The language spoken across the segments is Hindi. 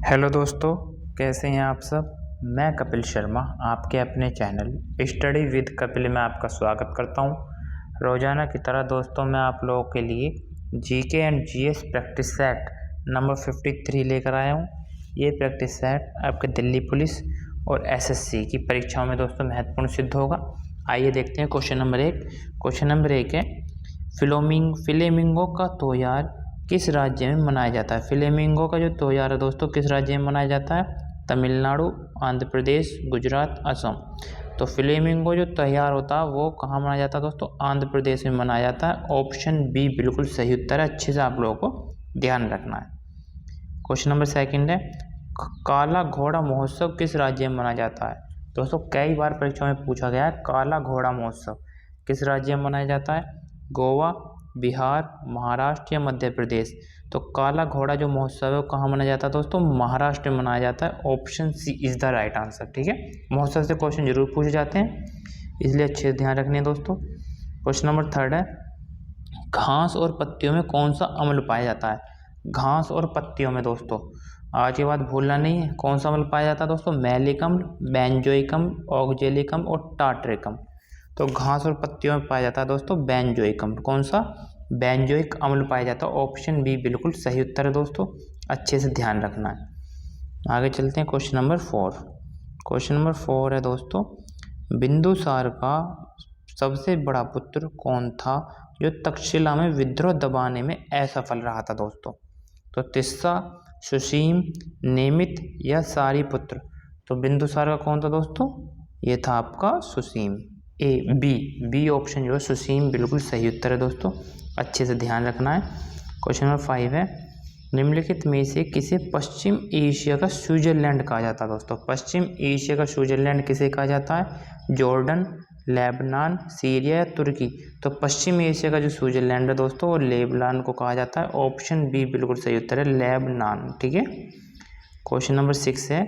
हेलो दोस्तों, कैसे हैं आप सब। मैं कपिल शर्मा आपके अपने चैनल स्टडी विद कपिल में आपका स्वागत करता हूं। रोज़ाना की तरह दोस्तों मैं आप लोगों के लिए GK and GS practice set number 53 लेकर आया हूं। ये प्रैक्टिस सेट आपके दिल्ली पुलिस और एसएससी की परीक्षाओं में दोस्तों महत्वपूर्ण सिद्ध होगा। आइए देखते हैं क्वेश्चन नंबर 1। क्वेश्चन नंबर 1 है, फ्लेमिंगो का त्योहार किस राज्य में मनाया जाता है। फ्लेमिंगो का जो त्योहार है दोस्तों किस राज्य में मनाया जाता है। तमिलनाडु, आंध्र प्रदेश, गुजरात, असम। तो फ्लेमिंगो जो त्योहार होता है वो कहाँ मनाया जाता है दोस्तों, आंध्र प्रदेश में मनाया जाता है। ऑप्शन बी बिल्कुल सही उत्तर है, अच्छे से आप लोगों को ध्यान रखना है। क्वेश्चन नंबर 2 है, काला घोड़ा महोत्सव किस राज्य में मनाया जाता है। दोस्तों कई बार परीक्षा में पूछा गया है, काला घोड़ा महोत्सव किस राज्य में मनाया जाता है। गोवा, बिहार, महाराष्ट्र या मध्य प्रदेश। तो काला घोड़ा जो महोत्सव है वो कहाँ मनाया जाता है दोस्तों, महाराष्ट्र में मनाया जाता है। Option C is the right answer. ठीक है, महोत्सव से क्वेश्चन जरूर पूछे जाते हैं, इसलिए अच्छे से ध्यान रखने दोस्तों। क्वेश्चन नंबर 3 है, घास और पत्तियों में कौन सा अम्ल पाया जाता है। घास और पत्तियों में दोस्तों आज ये बात भूलना नहीं है, कौन सा अम्ल पाया जाता है दोस्तों, मैलिक अम्ल, बेंजोइक अम्ल, ऑक्जेलिक अम्ल और टार्टरिक अम्ल। तो घास और पत्तियों में पाया जाता है दोस्तों बेंजोइक अम्ल। कौन सा, बेंजोइक अम्ल पाया जाता है। ऑप्शन बी बिल्कुल सही उत्तर है दोस्तों, अच्छे से ध्यान रखना है। आगे चलते हैं क्वेश्चन नंबर 4। क्वेश्चन नंबर 4 है दोस्तों, बिंदुसार का सबसे बड़ा पुत्र कौन था जो तक्षशिला में विद्रोह दबाने में असफल रहा था दोस्तों। तो तिस्सा, सुसीम, नेमित या सारीपुत्र। तो बिंदुसार का कौन था दोस्तों, ये था आपका सुसीम। बी ऑप्शन जो है सुसीम बिल्कुल सही उत्तर है दोस्तों, अच्छे से ध्यान रखना है। क्वेश्चन नंबर 5 है, निम्नलिखित में से किसे पश्चिम एशिया का स्विट्जरलैंड कहा जाता है दोस्तों। पश्चिम एशिया का स्विट्जरलैंड किसे कहा जाता है, जॉर्डन, लेबनान, सीरिया या तुर्की। तो पश्चिम एशिया का जो स्विट्जरलैंड है दोस्तों वो लेबनान को कहा जाता है। ऑप्शन बी बिल्कुल सही उत्तर है, लेबनान। ठीक है, क्वेश्चन नंबर 6 है,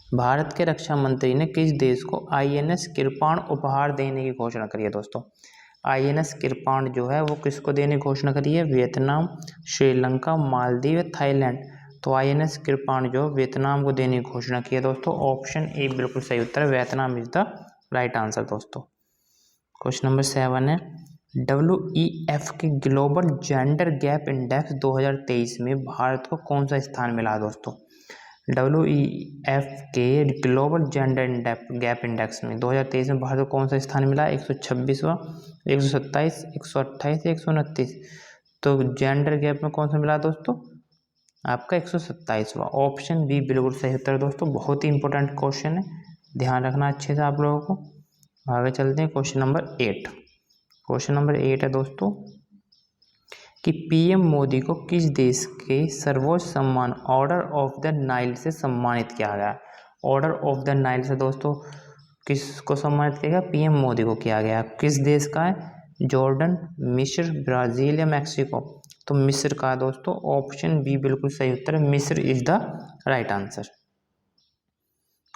भारत के रक्षा मंत्री ने किस देश को आईएनएस कृपाण उपहार देने की घोषणा करी है दोस्तों। आईएनएस कृपाण जो है वो किसको देने की घोषणा करी है, वियतनाम, श्रीलंका, मालदीव, थाईलैंड। तो आईएनएस कृपाण जो वियतनाम को देने की घोषणा की है दोस्तों। ऑप्शन ए बिल्कुल सही उत्तर है, Vietnam is the right answer दोस्तों। क्वेश्चन नंबर 7 है, WEF के ग्लोबल जेंडर गैप इंडेक्स 2023 में भारत को कौन सा स्थान मिला है दोस्तों। WEF के ग्लोबल जेंडर गैप इंडेक्स में 2023 में भारत को कौन सा स्थान मिला, 126वां, 127, 128, 129। तो जेंडर गैप में कौन सा मिला दोस्तों, आपका 127वां। ऑप्शन बी बिल्कुल सही उत्तर है दोस्तों, बहुत ही इंपॉर्टेंट क्वेश्चन है, ध्यान रखना अच्छे से आप लोगों को। आगे चलते हैं क्वेश्चन नंबर 8। क्वेश्चन नंबर 8 है दोस्तों कि पीएम मोदी को किस देश के सर्वोच्च सम्मान ऑर्डर ऑफ द नाइल से सम्मानित किया गया। ऑर्डर ऑफ द नाइल से दोस्तों किसको सम्मानित किया गया, पीएम मोदी को किया गया। किस देश का है, जॉर्डन, मिस्र, ब्राज़ील या मैक्सिको। तो मिस्र का है दोस्तों। ऑप्शन बी बिल्कुल सही उत्तर है, मिस्र is the right answer.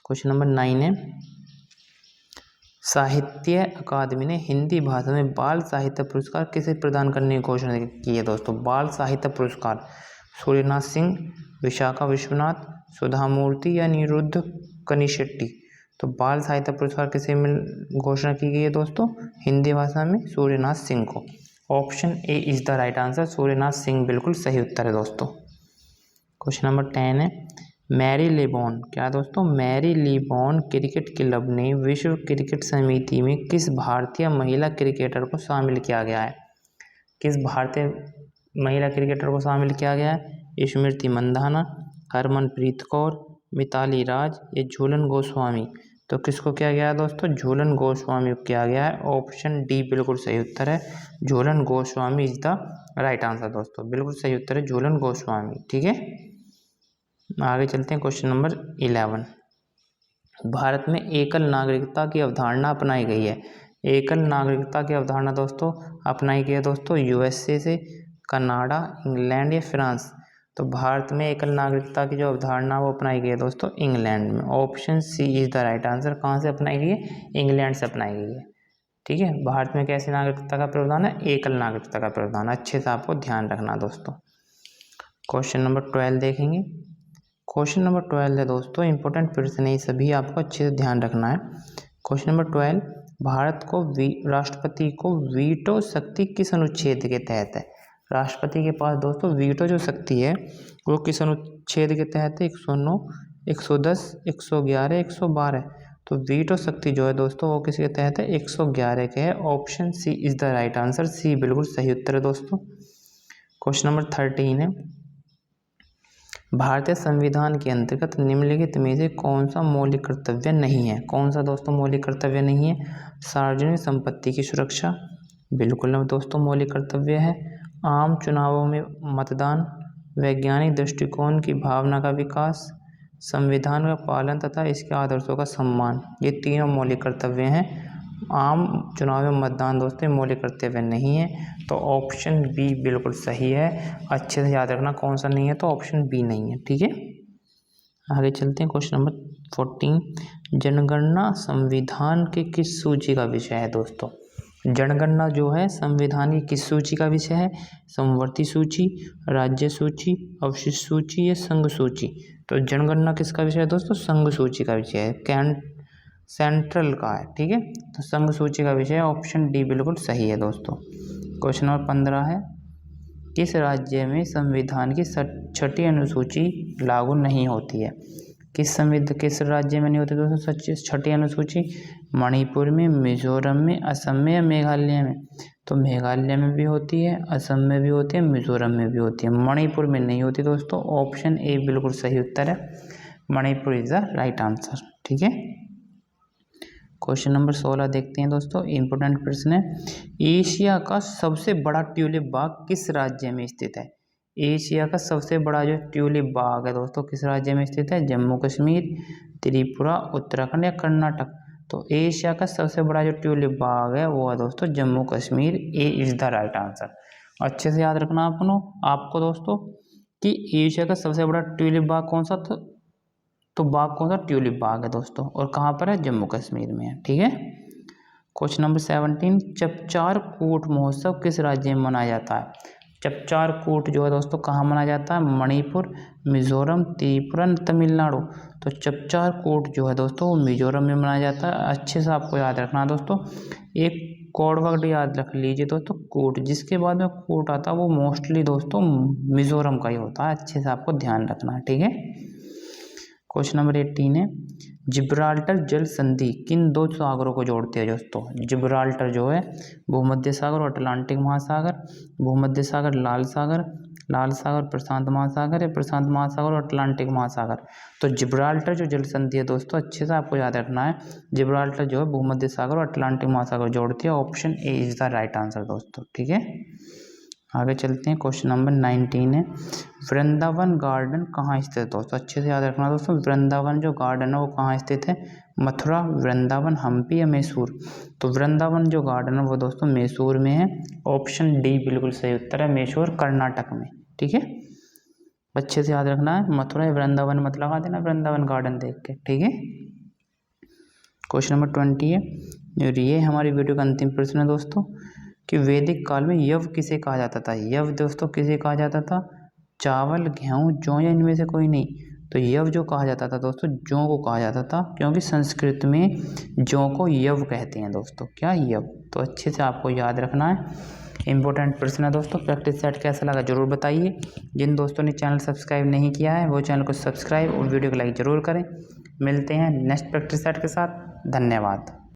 Question number 9 है, साहित्य अकादमी ने हिंदी भाषा में बाल साहित्य पुरस्कार किसे प्रदान करने की घोषणा की है दोस्तों। बाल साहित्य पुरस्कार सूर्यनाथ सिंह, विशाखा विश्वनाथ, सुधा मूर्ति या निरुद्ध कनिशेट्टी। तो बाल साहित्य पुरस्कार किसे घोषणा की गई है दोस्तों, हिंदी भाषा में सूर्यनाथ सिंह को। Option A is the right answer, Suryanath Singh बिल्कुल सही उत्तर है दोस्तों। क्वेश्चन नंबर 10 है, मैरी लिबॉन, क्या दोस्तों, मैरी लिबॉन क्रिकेट क्लब ने विश्व क्रिकेट समिति में किस भारतीय महिला क्रिकेटर को शामिल किया गया है। किस भारतीय महिला क्रिकेटर को शामिल किया गया है, स्मृति मंधाना, हरमनप्रीत कौर, मिताली राज या झूलन गोस्वामी। तो किसको किया गया है दोस्तों, झूलन गोस्वामी को किया गया है। ऑप्शन डी बिल्कुल सही उत्तर है, Jhulan Goswami is the right answer दोस्तों, बिल्कुल सही उत्तर है झूलन गोस्वामी। ठीक है, आगे चलते हैं क्वेश्चन नंबर 11। भारत में एकल नागरिकता की अवधारणा अपनाई गई है। एकल नागरिकता की अवधारणा दोस्तों अपनाई गई है दोस्तों यूएसए से, कनाडा, इंग्लैंड या फ्रांस। तो भारत में एकल नागरिकता की जो अवधारणा वो अपनाई गई है दोस्तों इंग्लैंड में। Option C is the right answer. कहाँ से अपनाई गई है, इंग्लैंड से अपनाई गई है। ठीक है, भारत में कैसी नागरिकता का प्रावधान है, एकल नागरिकता का प्रावधान। अच्छे से आपको ध्यान रखना दोस्तों। क्वेश्चन नंबर 12 देखेंगे, क्वेश्चन नंबर 12 है दोस्तों, इंपॉर्टेंट प्रश्न है, सभी आपको अच्छे से ध्यान रखना है। क्वेश्चन नंबर 12, भारत को राष्ट्रपति को वीटो शक्ति किस अनुच्छेद के तहत है? राष्ट्रपति के पास दोस्तों वीटो जो शक्ति है वो किस अनुच्छेद के तहत है? 109, 110, 111, 112। तो वीटो शक्ति जो है दोस्तों वो किसके तहत है? 111 के है। Option C is the right answer. C बिल्कुल सही उत्तर है दोस्तों। क्वेश्चन नंबर 13 है, भारतीय संविधान के अंतर्गत निम्नलिखित में से कौन सा मौलिक कर्तव्य नहीं है? कौन सा दोस्तों मौलिक कर्तव्य नहीं है? सार्वजनिक संपत्ति की सुरक्षा बिल्कुल दोस्तों मौलिक कर्तव्य है। आम चुनावों में मतदान, वैज्ञानिक दृष्टिकोण की भावना का विकास, संविधान का पालन तथा इसके आदर्शों का सम्मान, ये तीनों मौलिक कर्तव्य हैं। आम चुनाव में मतदान दोस्तों मौलिक कर्तव्य नहीं है, तो ऑप्शन बी बिल्कुल सही है। अच्छे से याद रखना कौन सा नहीं है, तो ऑप्शन बी नहीं है। ठीक है, आगे चलते हैं। क्वेश्चन नंबर 14, जनगणना संविधान के किस सूची का विषय है दोस्तों? जनगणना जो है संविधान की किस सूची का विषय है? समवर्ती सूची, राज्य सूची, अवशिष्ट सूची या संघ सूची? तो जनगणना किसका विषय है दोस्तों? संघ सूची का विषय है, सेंट्रल का है। ठीक है, तो संघ सूची का विषय ऑप्शन डी बिल्कुल सही है दोस्तों। क्वेश्चन नंबर 15 है, किस राज्य में संविधान की 6ठी अनुसूची लागू नहीं होती है? किस राज्य में नहीं होती दोस्तों 6ठी अनुसूची? मणिपुर में, मिजोरम में, असम में या मेघालय में? तो मेघालय में भी होती है, असम में भी होती है, मिजोरम में भी होती है, मणिपुर में नहीं होती दोस्तों। ऑप्शन ए बिल्कुल सही उत्तर है, Manipur is the right answer. ठीक है, क्वेश्चन नंबर 16 देखते हैं दोस्तों, इंपोर्टेंट प्रश्न है, एशिया का सबसे बड़ा ट्यूलिप बाग किस राज्य में स्थित है? एशिया का सबसे बड़ा जो ट्यूलिप बाग है दोस्तों किस राज्य में स्थित है? जम्मू कश्मीर, त्रिपुरा, उत्तराखंड या कर्नाटक? तो एशिया का सबसे बड़ा जो ट्यूलिप बाग है वो है दोस्तों जम्मू कश्मीर। ए इज द राइट आंसर। अच्छे से याद रखना आपको दोस्तों कि एशिया का सबसे बड़ा ट्यूलिप बाग कौन सा था? तो बाग कौन सा? ट्यूलिप बाग है दोस्तों, और कहाँ पर है? जम्मू कश्मीर में है। ठीक है, क्वेश्चन नंबर 17, चपचार कूट महोत्सव किस राज्य में मनाया जाता है? चपचार कूट जो है दोस्तों कहाँ मनाया जाता है? मणिपुर, मिजोरम, त्रिपुरा, तमिलनाडु? तो चपचार कूट जो है दोस्तों वो मिजोरम में मनाया जाता है। अच्छे से आपको याद रखना दोस्तों, एक कोड वर्ड याद रख लीजिए दोस्तों, कूट, जिसके बाद में कूट आता है वो मोस्टली दोस्तों मिजोरम का ही होता है। अच्छे से आपको ध्यान रखना है। ठीक है, क्वेश्चन नंबर 18 है, जिब्राल्टर जल संधि किन दो सागरों को जोड़ते हैं दोस्तों? जिब्राल्टर जो है भूमध्य सागर और अटलांटिक महासागर, भूमध्य सागर लाल सागर प्रशांत महासागर है, प्रशांत महासागर और अटलांटिक महासागर? तो जिब्राल्टर जो जल संधि है दोस्तों अच्छे से आपको याद रखना है, जिब्राल्टर जो है भूमध्य सागर और अटलांटिक महासागर जोड़ती है। Option A is the right answer दोस्तों। ठीक है, आगे चलते हैं। क्वेश्चन नंबर 19 है, वृंदावन गार्डन कहाँ स्थित है दोस्तों? अच्छे से याद रखना दोस्तों, वृंदावन जो गार्डन है वो कहाँ स्थित है? मथुरा, वृंदावन, हम्पी या मैसूर? तो वृंदावन जो गार्डन है वो दोस्तों मैसूर में है। ऑप्शन डी बिल्कुल सही उत्तर है, मैसूर कर्नाटक में। ठीक है, अच्छे से याद रखना है, मथुरा या वृंदावन मत लगा देना वृंदावन गार्डन देख के। ठीक है, क्वेश्चन नंबर 20 है, ये हमारी वीडियो का अंतिम प्रश्न है दोस्तों कि वैदिक काल में यव किसे कहा जाता था? यव दोस्तों किसे कहा जाता था? चावल, गेहूँ, जौ या इनमें से कोई नहीं? तो यव जो कहा जाता था दोस्तों जौ को कहा जाता था, क्योंकि संस्कृत में जौ को यव कहते हैं दोस्तों। क्या? यव। तो अच्छे से आपको याद रखना है, इंपॉर्टेंट प्रश्न है दोस्तों। प्रैक्टिस सेट कैसा लगा जरूर बताइए। जिन दोस्तों ने चैनल सब्सक्राइब नहीं किया है वो चैनल को सब्सक्राइब और वीडियो को लाइक ज़रूर करें। मिलते हैं नेक्स्ट प्रैक्टिस सेट के साथ। धन्यवाद।